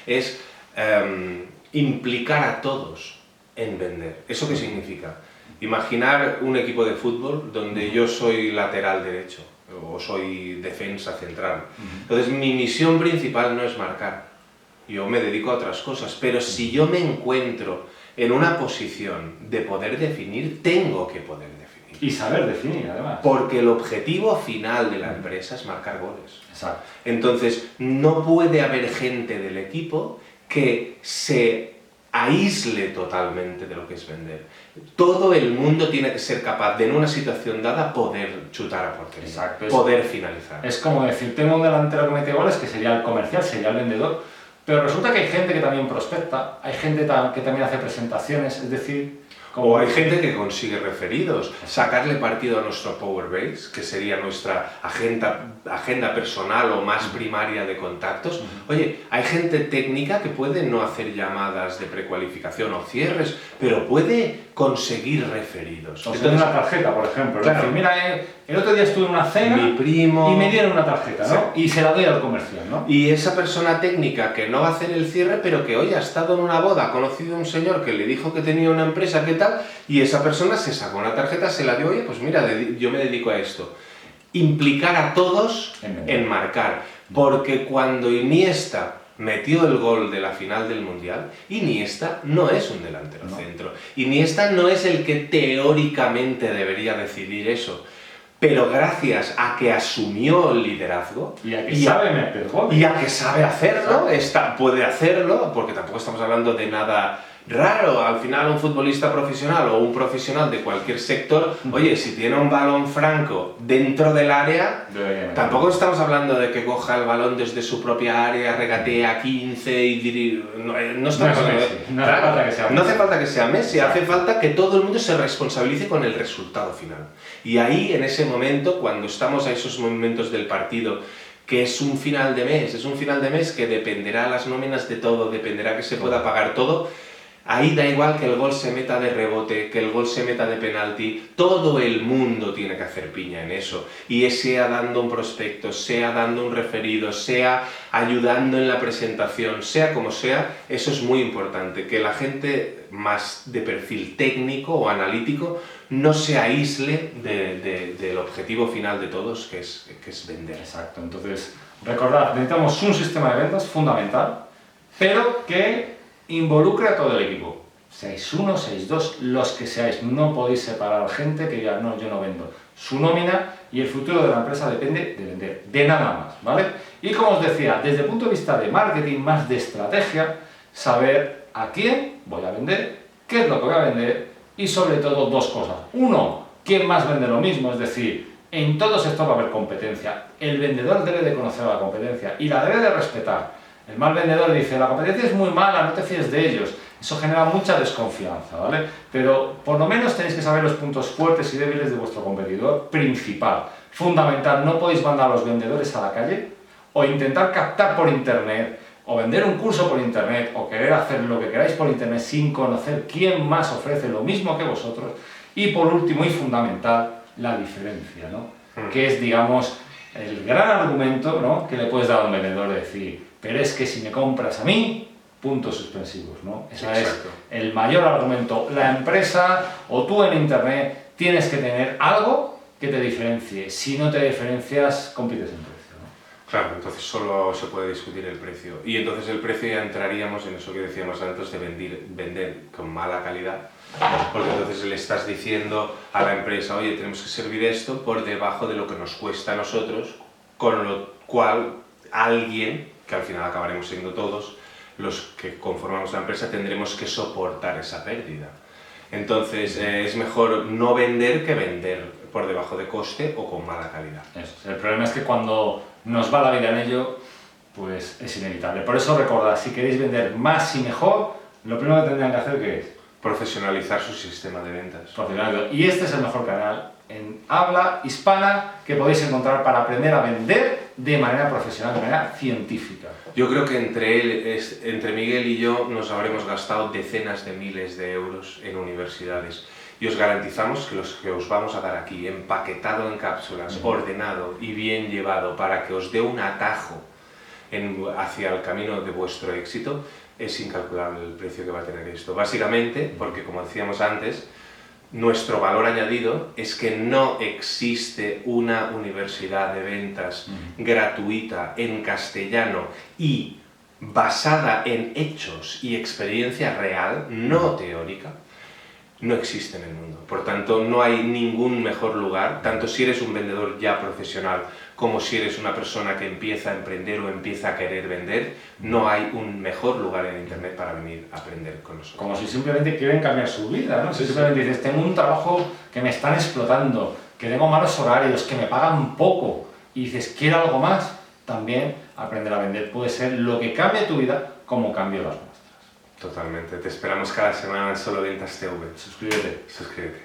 es implicar a todos en vender. ¿Eso qué significa? Imaginar un equipo de fútbol donde yo soy lateral derecho o soy defensa central. Entonces mi misión principal no es marcar, yo me dedico a otras cosas, pero si yo me encuentro en una posición de poder definir, tengo que poder definir. Y saber definir, además. Porque el objetivo final de la empresa es marcar goles. Exacto. Entonces, no puede haber gente del equipo que se aísle totalmente de lo que es vender. Todo el mundo tiene que ser capaz de, en una situación dada, poder chutar a portería. Exacto. Poder finalizar. Es como decir, tengo un delantero que mete goles, que sería el comercial, sería el vendedor, pero resulta que hay gente que también prospecta, hay gente que también hace presentaciones, es decir... O hay gente que consigue referidos, sacarle partido a nuestro Power Base, que sería nuestra agenda personal o más primaria de contactos. Oye, hay gente técnica que puede no hacer llamadas de precualificación o cierres, pero puede conseguir referidos. O sea, una tarjeta, por ejemplo. Claro. Es decir, mira, el otro día estuve en una cena Mi primo... y me dieron una tarjeta, ¿no? Sí. Y se la doy al comercial, ¿no? Y esa persona técnica que no va a hacer el cierre, pero que hoy ha estado en una boda, ha conocido a un señor que le dijo que tenía una empresa, ¿qué tal? Y esa persona se sacó una tarjeta, se la dio, oye, pues mira, yo me dedico a esto. Implicar a todos en marcar. Porque cuando Iniesta metió el gol de la final del Mundial, Iniesta no es un delantero centro. Iniesta no es el que teóricamente debería decidir eso. Pero gracias a que asumió el liderazgo y a que sabe meter gol. Y a que sabe hacerlo, puede hacerlo, porque tampoco estamos hablando de nada raro. Al final un futbolista profesional o un profesional de cualquier sector, oye, si tiene un balón franco dentro del área, tampoco estamos hablando de que coja el balón desde su propia área, regatee a 15 y no estamos hablando de... No hace falta que sea Messi. No hace falta que sea Messi, hace falta que todo el mundo se responsabilice con el resultado final. Y ahí, en ese momento, cuando estamos a esos momentos del partido, que es un final de mes que dependerá las nóminas de todo, dependerá que se pueda pagar todo. Ahí da igual que el gol se meta de rebote, que el gol se meta de penalti, todo el mundo tiene que hacer piña en eso. Y sea dando un prospecto, sea dando un referido, sea ayudando en la presentación, sea como sea, eso es muy importante. Que la gente más de perfil técnico o analítico no se aísle del objetivo final de todos, que es vender. Exacto, entonces recordad, necesitamos un sistema de ventas fundamental, pero que involucre a todo el equipo. Seáis uno, seáis dos, los que seáis. No podéis separar gente que diga, no, yo no vendo. Su nómina y el futuro de la empresa depende de vender, de nada más, ¿vale? Y como os decía, desde el punto de vista de marketing, más de estrategia, saber a quién voy a vender, qué es lo que voy a vender y sobre todo dos cosas. Uno, quién más vende lo mismo, es decir, en todo sector va a haber competencia. El vendedor debe de conocer la competencia y la debe de respetar. El mal vendedor dice, la competencia es muy mala, no te fíes de ellos. Eso genera mucha desconfianza, ¿vale? Pero por lo menos tenéis que saber los puntos fuertes y débiles de vuestro competidor principal. Fundamental, no podéis mandar a los vendedores a la calle o intentar captar por internet o vender un curso por internet o querer hacer lo que queráis por internet sin conocer quién más ofrece lo mismo que vosotros. Y por último y fundamental, la diferencia, ¿no? Que es, digamos, el gran argumento, ¿no?, que le puedes dar a un vendedor de decir, pero es que si me compras a mí, puntos suspensivos, ¿no? Ese es el mayor argumento. La empresa o tú en internet tienes que tener algo que te diferencie. Si no te diferencias, compites en precio, ¿no? Claro, entonces solo se puede discutir el precio. Y entonces el precio ya entraríamos en eso que decíamos antes de vender con mala calidad. Porque entonces le estás diciendo a la empresa, oye, tenemos que servir esto por debajo de lo que nos cuesta a nosotros, con lo cual alguien, que al final acabaremos siendo todos, los que conformamos la empresa, tendremos que soportar esa pérdida. Entonces es mejor no vender que vender por debajo de coste o con mala calidad. Eso. El problema es que cuando nos va la vida en ello, pues es inevitable. Por eso recordad, si queréis vender más y mejor, lo primero que tendrían que hacer, ¿qué es? Profesionalizar su sistema de ventas. Y este es el mejor canal en habla hispana que podéis encontrar para aprender a vender de manera profesional, de manera científica. Yo creo que entre Miguel y yo nos habremos gastado decenas de miles de euros en universidades. Y os garantizamos que los que os vamos a dar aquí, empaquetado en cápsulas, ordenado y bien llevado, para que os dé un atajo hacia el camino de vuestro éxito, es incalculable el precio que va a tener esto. Básicamente, porque como decíamos antes, nuestro valor añadido es que no existe una universidad de ventas gratuita en castellano y basada en hechos y experiencia real, no teórica, no existe en el mundo. Por tanto, no hay ningún mejor lugar, tanto si eres un vendedor ya profesional como si eres una persona que empieza a emprender o empieza a querer vender, no hay un mejor lugar en Internet para venir a aprender con nosotros. Como si simplemente quieren cambiar su vida, ¿no? Si simplemente dices, tengo un trabajo que me están explotando, que tengo malos horarios, que me pagan poco, y dices, quiero algo más, también aprender a vender puede ser lo que cambie tu vida como cambio las nuestras. Totalmente. Te esperamos cada semana en Solo Ventas TV. Suscríbete. Suscríbete.